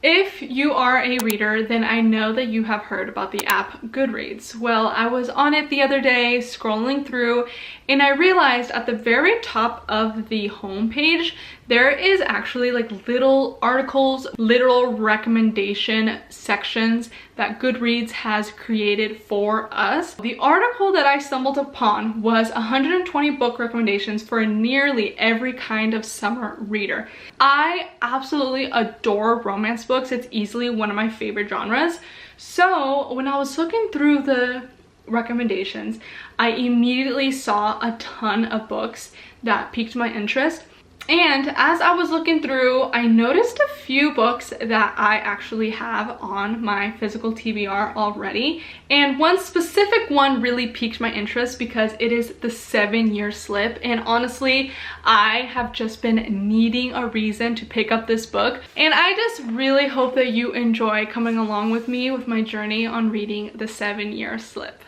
If you are a reader, then I know that you have heard about the app Goodreads. Well, I was on it the other day scrolling through and I realized at the very top of the homepage there is actually like little articles, literal recommendation sections that Goodreads has created for us. The article that I stumbled upon was 120 book recommendations for nearly every kind of summer reader. I absolutely adore romance books. It's easily one of my favorite genres. So when I was looking through the recommendations, I immediately saw a ton of books that piqued my interest. And as I was looking through, I noticed a few books that I actually have on my physical TBR already. And one specific one really piqued my interest because it is The 7-Year Slip. And honestly, I have just been needing a reason to pick up this book. And I just really hope that you enjoy coming along with me with my journey on reading The 7-Year Slip.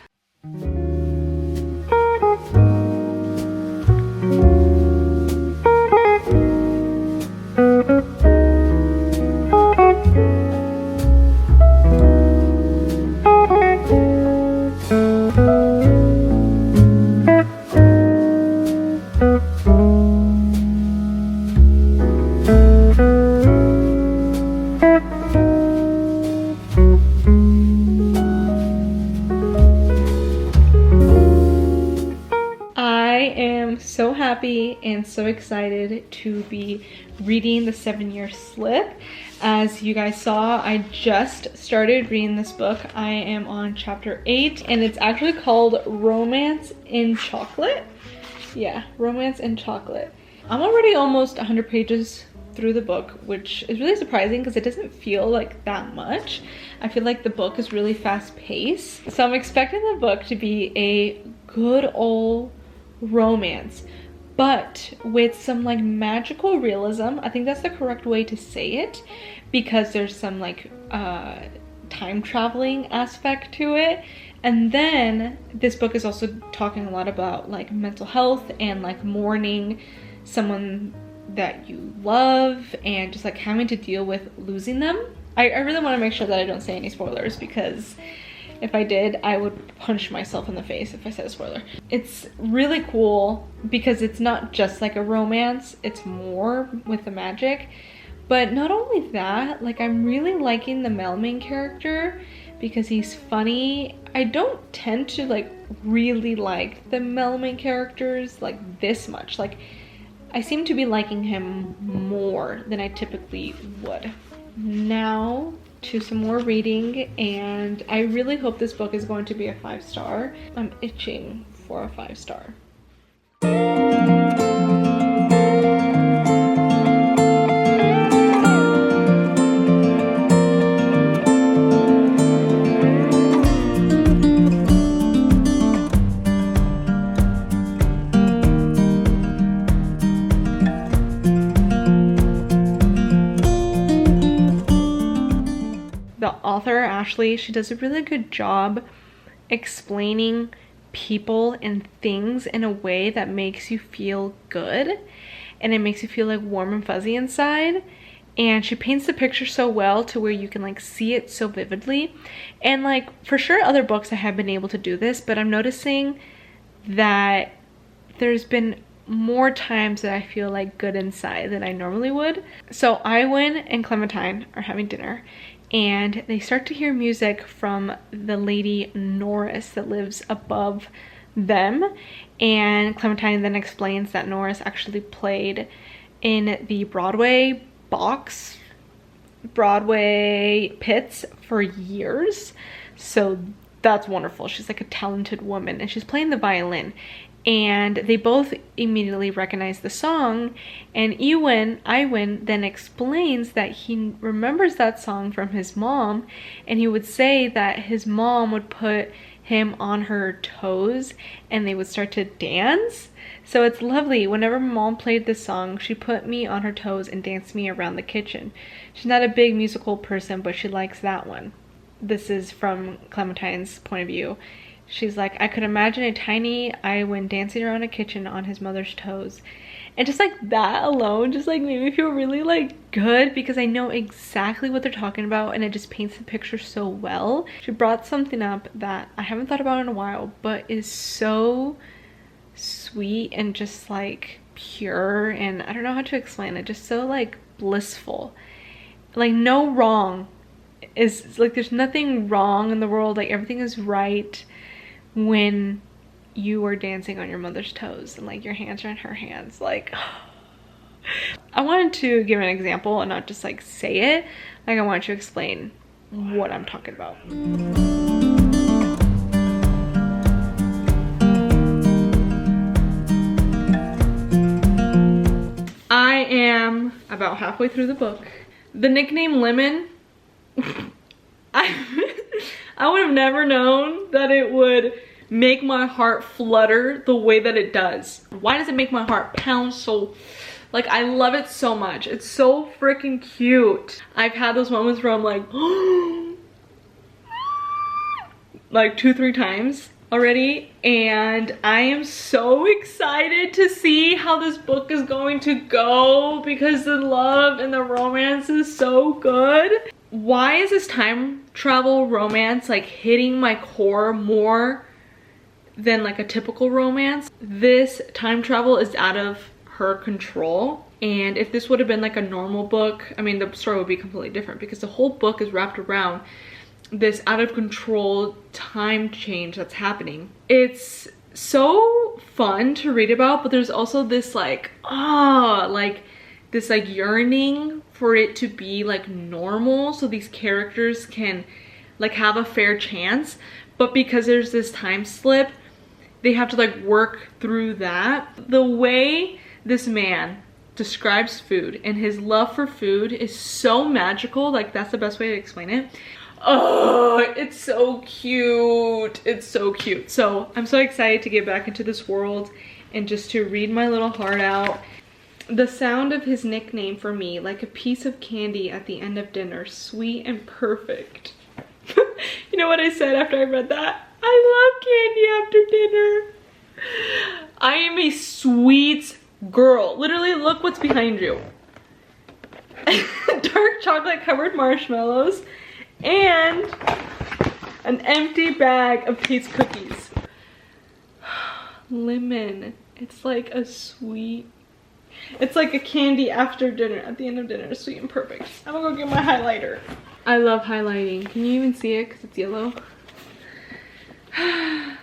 So happy and so excited to be reading The 7-Year Slip. As you guys saw, I just started reading this book. I am on chapter 8 and it's actually called Romance in Chocolate. Yeah, Romance in Chocolate. I'm already almost 100 pages through the book, which is really surprising because it doesn't feel like that much. I feel like the book is really fast paced. So I'm expecting the book to be a good old romance, but with some like magical realism. I think that's the correct way to say it, because there's some like time traveling aspect to it. And then this book is also talking a lot about like mental health and like mourning someone that you love and just like having to deal with losing them. I really want to make sure that I don't say any spoilers, because if I did, I would punch myself in the face if I said a spoiler. It's really cool because it's not just like a romance, it's more with the magic. But not only that, like I'm really liking the male main character because he's funny. I don't tend to like really like the male main characters like this much. Like I seem to be liking him more than I typically would. Now to some more reading, and I really hope this book is going to be a 5-star. I'm itching for a 5-star. The author, Ashley, she does a really good job explaining people and things in a way that makes you feel good, and it makes you feel like warm and fuzzy inside. And she paints the picture so well to where you can like see it so vividly. And like for sure other books I have been able to do this, but I'm noticing that there's been more times that I feel like good inside than I normally would. So Iwin and Clementine are having dinner, and they start to hear music from the lady Norris that lives above them. And Clementine then explains that Norris actually played in the Broadway pits for years. So that's wonderful. She's like a talented woman, and she's playing the violin. And they both immediately recognize the song, and Iwin then explains that he remembers that song from his mom, and he would say that his mom would put him on her toes and they would start to dance. So it's lovely. Whenever mom played this song, she put me on her toes and danced me around the kitchen. She's not a big musical person, but she likes that one. This is from Clementine's point of view. She's like, I could imagine a tiny Iwin dancing around a kitchen on his mother's toes. And just like that alone just like made me feel really like good, because I know exactly what they're talking about and it just paints the picture so well. She brought something up that I haven't thought about in a while, but is so sweet and just like pure, and I don't know how to explain it, just so like blissful. Like no wrong is like, there's nothing wrong in the world, like everything is right when you are dancing on your mother's toes and like your hands are in her hands. Like I wanted to give an example and not just like say it, like I wanted to explain what I'm talking about. I am about halfway through the book. The nickname Lemon, I would have never known that it would make my heart flutter the way that it does. Why does it make my heart pound so? Like, I love it so much. It's so freaking cute. I've had those moments where I'm like, like 2-3 times already, and I am so excited to see how this book is going to go, because the love and the romance is so good. Why is this time travel romance like hitting my core more than like a typical romance? This time travel is out of her control, and if this would have been like a normal book, I mean the story would be completely different, because the whole book is wrapped around this out of control time change that's happening. It's so fun to read about, but there's also this like like this like yearning for it to be like normal, so these characters can like have a fair chance. But because there's this time slip, they have to like work through that. The way this man describes food and his love for food is so magical. Like that's the best way to explain it. Oh, it's so cute. It's so cute. So I'm so excited to get back into this world and just to read my little heart out. The sound of his nickname for me, like a piece of candy at the end of dinner, sweet and perfect. You know what I said after I read that? I love candy after dinner. I am a sweet girl. Literally, look what's behind you. Dark chocolate covered marshmallows and an empty bag of Tate's cookies. Lemon. It's like a sweet, it's like a candy after dinner, at the end of dinner, sweet and perfect. I'm gonna go get my highlighter. I love highlighting. Can you even see it because it's yellow?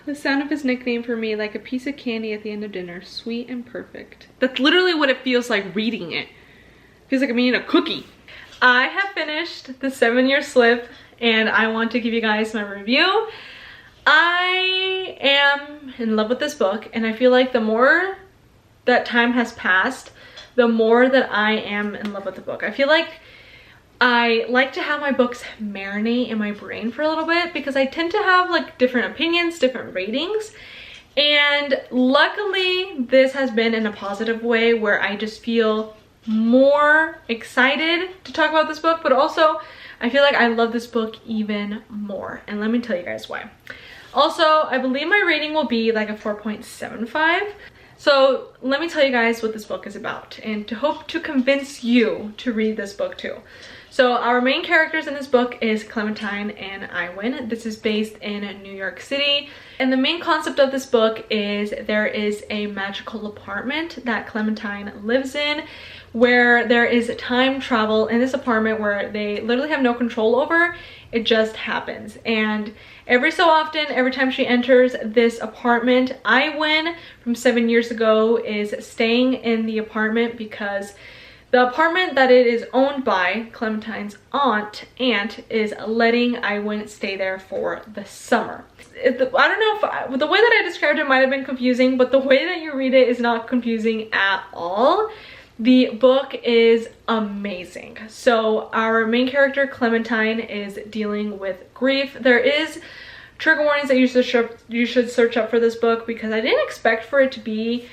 The sound of his nickname for me, like a piece of candy at the end of dinner, sweet and perfect. That's literally what it feels like reading it. It feels like I'm eating a cookie. I have finished the 7-year slip and I want to give you guys my review. I am in love with this book, and I feel like the more that time has passed, the more that I am in love with the book. I feel like I like to have my books marinate in my brain for a little bit, because I tend to have like different opinions, different ratings. And luckily this has been in a positive way, where I just feel more excited to talk about this book, but also I feel like I love this book even more. And let me tell you guys why. Also, I believe my rating will be like a 4.75. So let me tell you guys what this book is about, and to hope to convince you to read this book too. So our main characters in this book is Clementine and Iwin. This is based in New York City. And the main concept of this book is there is a magical apartment that Clementine lives in, where there is time travel in this apartment where they literally have no control over. It just happens. And every so often, every time she enters this apartment, Iwin from 7 years ago is staying in the apartment, because the apartment that it is owned by, Clementine's aunt, is letting Iwin stay there for the summer. I don't know if the way that I described it might have been confusing, but the way that you read it is not confusing at all. The book is amazing. So our main character, Clementine, is dealing with grief. There is trigger warnings that you should search up for this book, because I didn't expect for it to be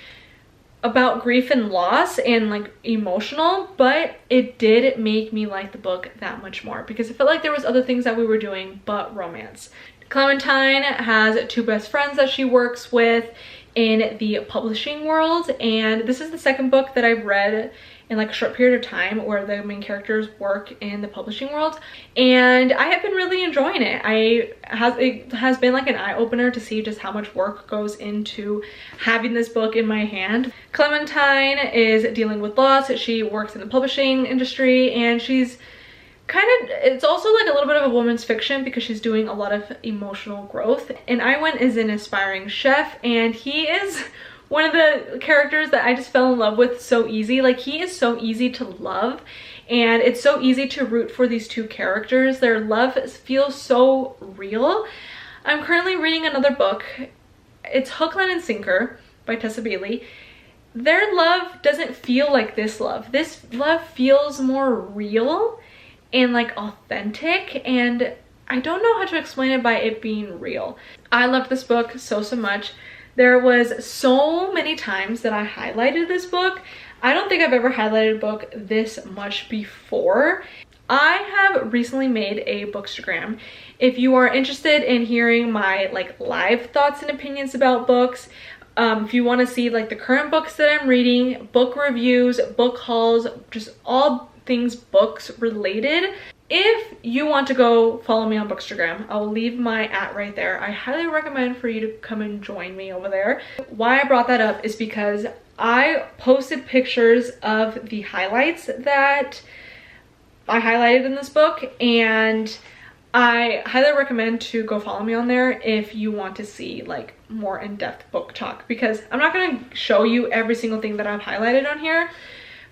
about grief and loss and like emotional, but it did make me like the book that much more, because I felt like there was other things that we were doing but romance. Clementine has 2 best friends that she works with, in the publishing world, and this is the second book that I've read in like a short period of time where the main characters work in the publishing world, and I have been really enjoying it. It has been like an eye-opener to see just how much work goes into having this book in my hand. Clementine is dealing with loss. She works in the publishing industry, and she's it's also like a little bit of a woman's fiction because she's doing a lot of emotional growth. And Iwan is an aspiring chef, and he is one of the characters that I just fell in love with so easy. Like, he is so easy to love, and it's so easy to root for these two characters. Their love feels so real. I'm currently reading another book. It's Hook, Line, and Sinker by Tessa Bailey. Their love doesn't feel like this love. This love feels more real and like authentic, and I don't know how to explain it by it being real. I love this book so much. There was so many times that I highlighted this book. I don't think I've ever highlighted a book this much before. I have recently made a bookstagram. If you are interested in hearing my like live thoughts and opinions about books, if you want to see like the current books that I'm reading, book reviews, book hauls, just all things books related, if you want to go follow me on Bookstagram, I'll leave my @ right there. I highly recommend for you to come and join me over there. Why I brought that up is because I posted pictures of the highlights that I highlighted in this book, and I highly recommend to go follow me on there if you want to see like more in-depth book talk, because I'm not going to show you every single thing that I've highlighted on here.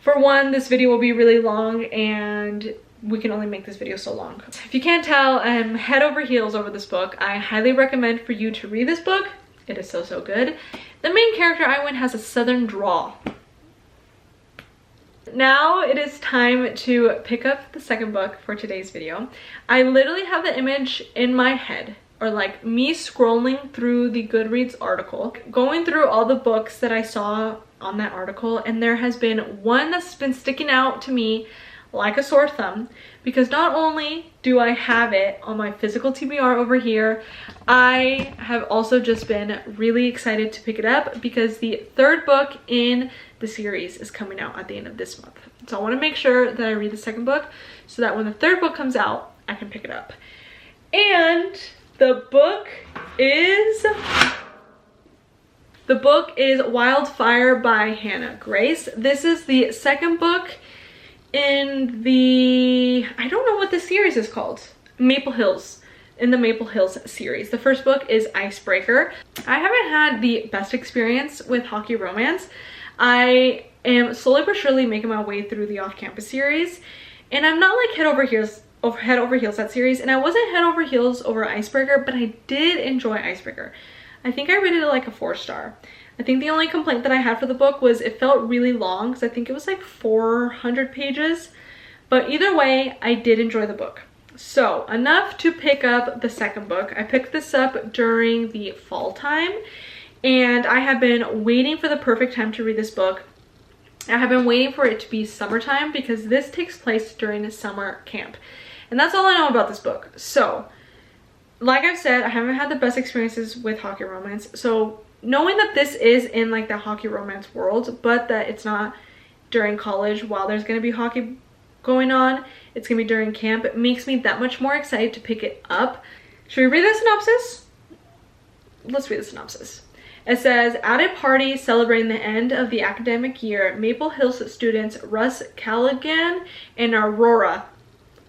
For one, this video will be really long, and we can only make this video so long. If you can't tell, I'm head over heels over this book. I highly recommend for you to read this book. It is so good. The main character, Iwan, has a southern drawl. Now it is time to pick up the second book for today's video. I literally have the image in my head, or like me scrolling through the Goodreads article, going through all the books that I saw on that article, and there has been one that's been sticking out to me like a sore thumb, because not only do I have it on my physical TBR over here, I have also just been really excited to pick it up because the third book in the series is coming out at the end of this month. So I want to make sure that I read the second book so that when the third book comes out, I can pick it up. And the book is Wildfire by Hannah Grace. This is the second book in the, I don't know what this series is called, Maple Hills, in the Maple Hills series. The first book is Icebreaker. I haven't had the best experience with hockey romance. I am slowly but surely making my way through the off-campus series, and I'm not like head over heels that series, and I wasn't head over heels over Icebreaker, but I did enjoy Icebreaker. I think I rated it like a 4-star. I think the only complaint that I had for the book was it felt really long, because I think it was like 400 pages. But either way, I did enjoy the book. So enough to pick up the second book. I picked this up during the fall time, and I have been waiting for the perfect time to read this book. I have been waiting for it to be summertime because this takes place during a summer camp. And that's all I know about this book. So, like I've said, I haven't had the best experiences with hockey romance. So knowing that this is in like the hockey romance world, but that it's not during college while there's going to be hockey going on, it's going to be during camp, it makes me that much more excited to pick it up. Should we read the synopsis? Let's read the synopsis. It says, at a party celebrating the end of the academic year, Maple Hills students Russ Callaghan and Aurora,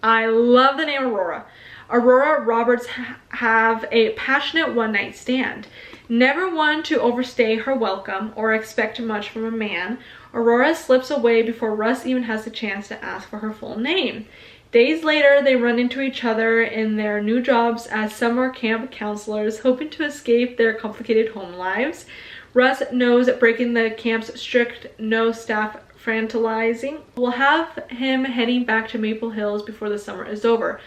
I love the name Aurora Roberts, have a passionate one-night stand. Never one to overstay her welcome or expect much from a man, Aurora slips away before Russ even has the chance to ask for her full name. Days later, they run into each other in their new jobs as summer camp counselors, hoping to escape their complicated home lives. Russ knows that breaking the camp's strict no staff franchising will have him heading back to Maple Hills before the summer is over.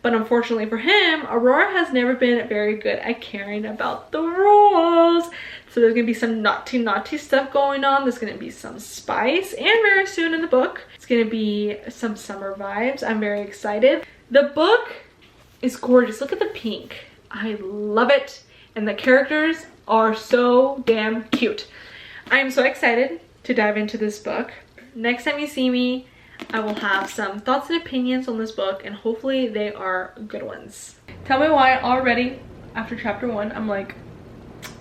But unfortunately for him, Aurora has never been very good at caring about the rules. So there's gonna be some naughty stuff going on. There's gonna be some spice, and very soon in the book, it's gonna be some summer vibes. I'm very excited. The book is gorgeous. Look at the pink. I love it. and the characters are so damn cute. I am so excited to dive into this book. Next time you see me, I will have some thoughts and opinions on this book, and hopefully they are good ones. Tell me why already after chapter 1 I'm like,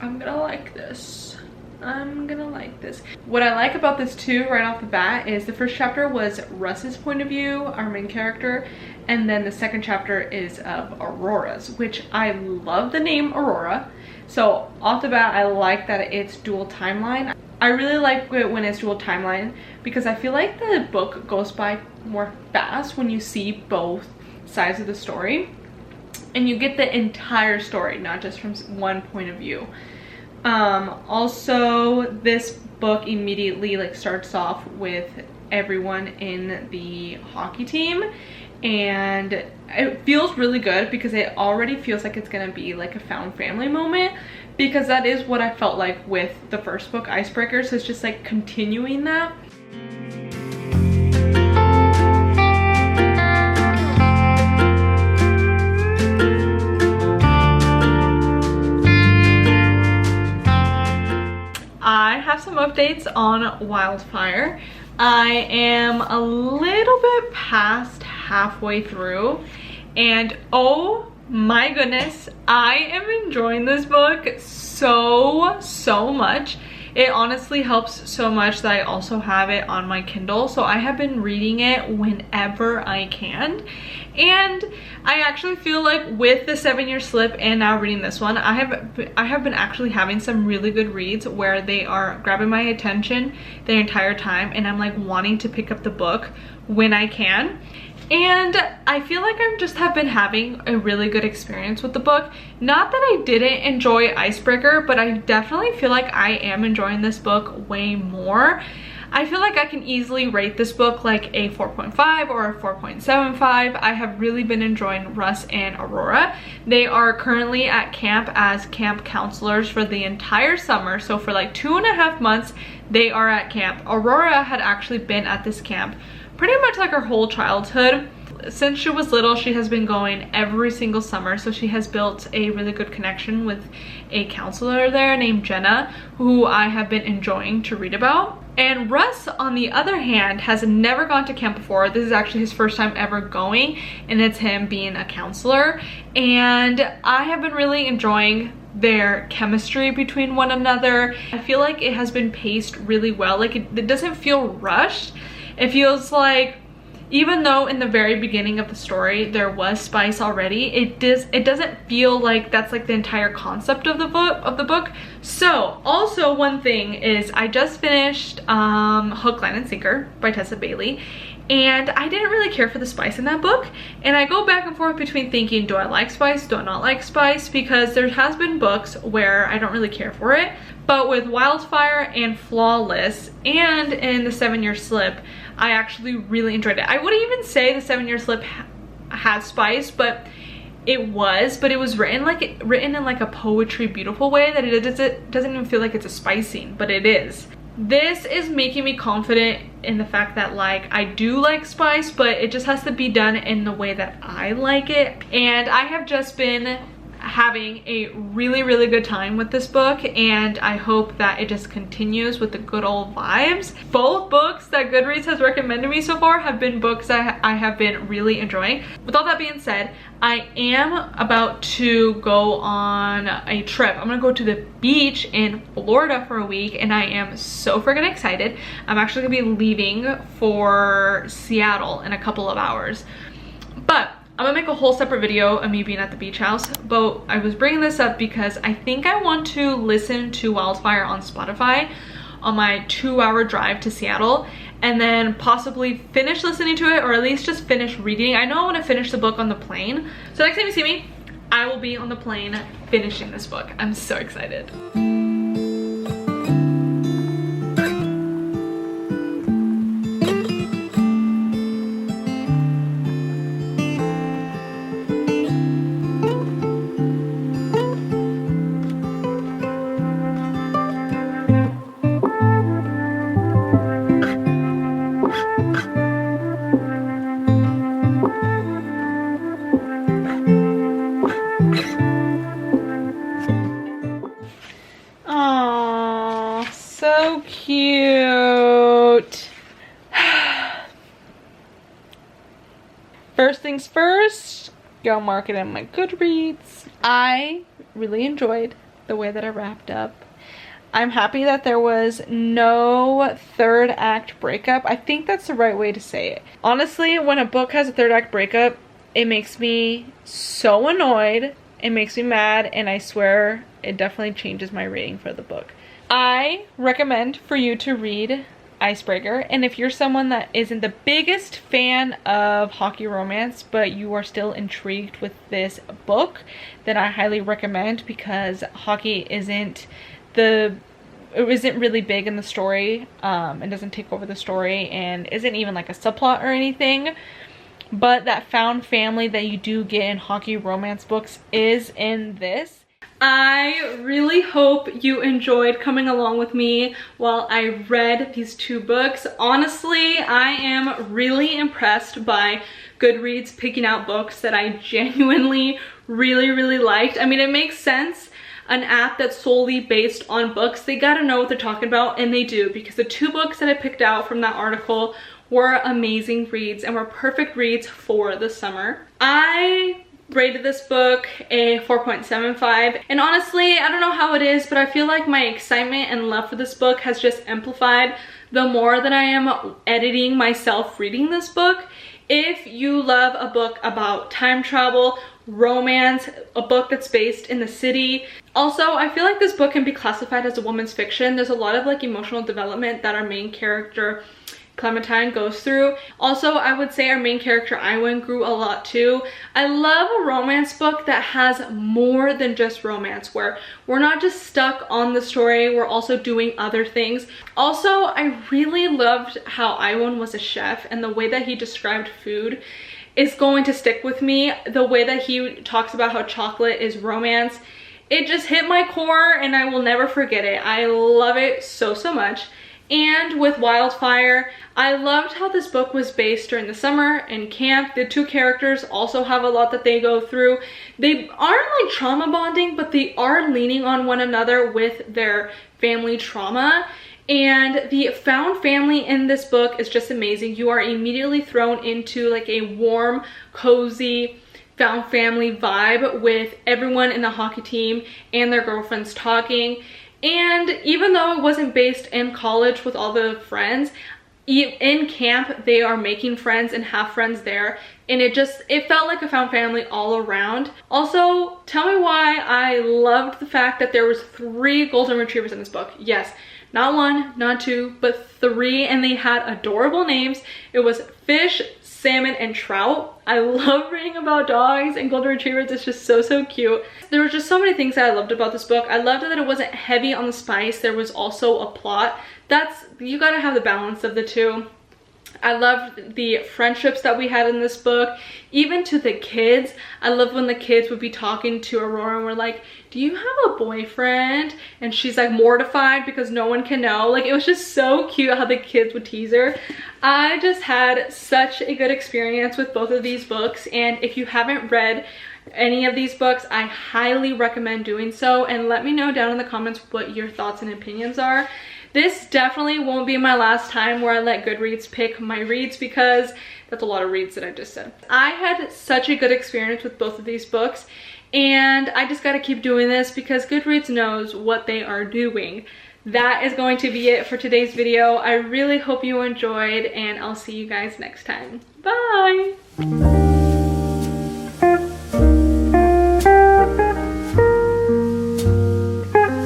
I'm gonna like this. I'm gonna like this. What I like about this too right off the bat is the first chapter was Russ's point of view, our main character, and then the second chapter is of Aurora's, which I love the name Aurora. So off the bat, I like that it's dual timeline. I really like it when it's dual timeline because I feel like the book goes by more fast when you see both sides of the story and you get the entire story, not just from one point of view. Also, this book immediately like starts off with everyone in the hockey team, and it feels really good because it already feels like it's gonna be like a found family moment, because that is what I felt like with the first book, Icebreaker. So it's just like continuing that. I have some updates on Wildfire. I am a little bit past halfway through, and oh my goodness, I am enjoying this book so much. It honestly helps so much that I also have it on my Kindle, so I have been reading it whenever I can. And I actually feel like with the 7-Year Slip and now reading this one, I have been actually having some really good reads where they are grabbing my attention the entire time, and I'm like wanting to pick up the book when I can. And I feel like I just have been having a really good experience with the book. Not that I didn't enjoy Icebreaker, but I definitely feel like I am enjoying this book way more. I feel like I can easily rate this book like a 4.5 or a 4.75. I have really been enjoying Russ and Aurora. They are currently at camp as camp counselors for the entire summer. So for like 2.5 months, they are at camp. Aurora had actually been at this camp pretty much like her whole childhood. Since she was little, she has been going every single summer, so she has built a really good connection with a counselor there named Jenna, who I have been enjoying to read about. And Russ, on the other hand, has never gone to camp before. This is actually his first time ever going, and it's him being a counselor. And I have been really enjoying their chemistry between one another. I feel like it has been paced really well. Like it doesn't feel rushed. It feels like, even though in the very beginning of the story there was spice already, it doesn't feel like that's like the entire concept of the book. So also one thing is I just finished Hook, Line and Sinker by Tessa Bailey, and I didn't really care for the spice in that book, and I go back and forth between thinking, do I like spice, do I not like spice, because there has been books where I don't really care for it. But with Wildfire and Flawless and in the 7-Year Slip, I actually really enjoyed it. I wouldn't even say the 7-Year Slip has spice, but it was written in like a poetry beautiful way that it doesn't even feel like it's a spice scene, but it is. This is making me confident in the fact that like I do like spice, but it just has to be done in the way that I like it. And I have just been having a really good time with this book, and I hope that it just continues with the good old vibes. Both books that Goodreads has recommended me so far have been books that I have been really enjoying. With all that being said, I am about to go on a trip. I'm gonna go to the beach in Florida for a week, and I am so freaking excited. I'm actually gonna be leaving for Seattle in a couple of hours, but I'm gonna make a whole separate video of me being at the beach house. But I was bringing this up because I think I want to listen to Wildfire on Spotify on my 2-hour drive to Seattle, and then possibly finish listening to it, or at least just finish reading. I know I want to finish the book on the plane, so next time you see me, I will be on the plane finishing this book. I'm so excited. things first, go mark it in my Goodreads. I really enjoyed the way that I wrapped up. I'm happy that there was no third act breakup. I think that's the right way to say it. Honestly, when a book has a third act breakup, it makes me so annoyed. It makes me mad, and I swear it definitely changes my rating for the book. I recommend for you to read Icebreaker, and if you're someone that isn't the biggest fan of hockey romance but you are still intrigued with this book, then I highly recommend, because hockey isn't really big in the story. It doesn't take over the story and isn't even like a subplot or anything, but that found family that you do get in hockey romance books is in this. I really hope you enjoyed coming along with me while I read these two books. Honestly, I am really impressed by Goodreads picking out books that I genuinely really liked. I mean, it makes sense. An app that's solely based on books, they gotta know what they're talking about, and they do, because the two books that I picked out from that article were amazing reads and were perfect reads for the summer. I rated this book a 4.75, and honestly, I don't know how it is, but I feel like my excitement and love for this book has just amplified the more that I am editing myself reading this book. If you love a book about time travel, romance, a book that's based in the city. Also, I feel like this book can be classified as a woman's fiction. There's a lot of like emotional development that our main character Clementine goes through. Also, I would say our main character Iwan grew a lot too. I love a romance book that has more than just romance, where we're not just stuck on the story, we're also doing other things. Also, I really loved how Iwan was a chef, and the way that he described food is going to stick with me. The way that he talks about how chocolate is romance, it just hit my core and I will never forget it. I love it so much. And with Wildfire, I loved how this book was based during the summer and camp. The two characters also have a lot that they go through. They aren't like trauma bonding, but they are leaning on one another with their family trauma. And the found family in this book is just amazing. You are immediately thrown into like a warm, cozy, found family vibe with everyone in the hockey team and their girlfriends talking. And even though it wasn't based in college with all the friends, in camp they are making friends and have friends there, and it felt like a found family all around. Also, tell me why I loved the fact that there was 3 golden retrievers in this book. Yes, not 1, not 2, but 3, and they had adorable names. It was Fish, Salmon, and Trout. I love reading about dogs and golden retrievers. It's just so cute. There were just so many things that I loved about this book. I loved that it wasn't heavy on the spice. There was also a plot. You gotta have the balance of the two. I loved the friendships that we had in this book, even to the kids. I loved when the kids would be talking to Aurora and we're like, do you have a boyfriend? And she's like mortified because no one can know. Like, it was just so cute how the kids would tease her. I just had such a good experience with both of these books, and if you haven't read any of these books, I highly recommend doing so, and let me know down in the comments what your thoughts and opinions are. This definitely won't be my last time where I let Goodreads pick my reads, because that's a lot of reads that I just said. I had such a good experience with both of these books, and I just gotta keep doing this because Goodreads knows what they are doing. That is going to be it for today's video. I really hope you enjoyed, and I'll see you guys next time. Bye!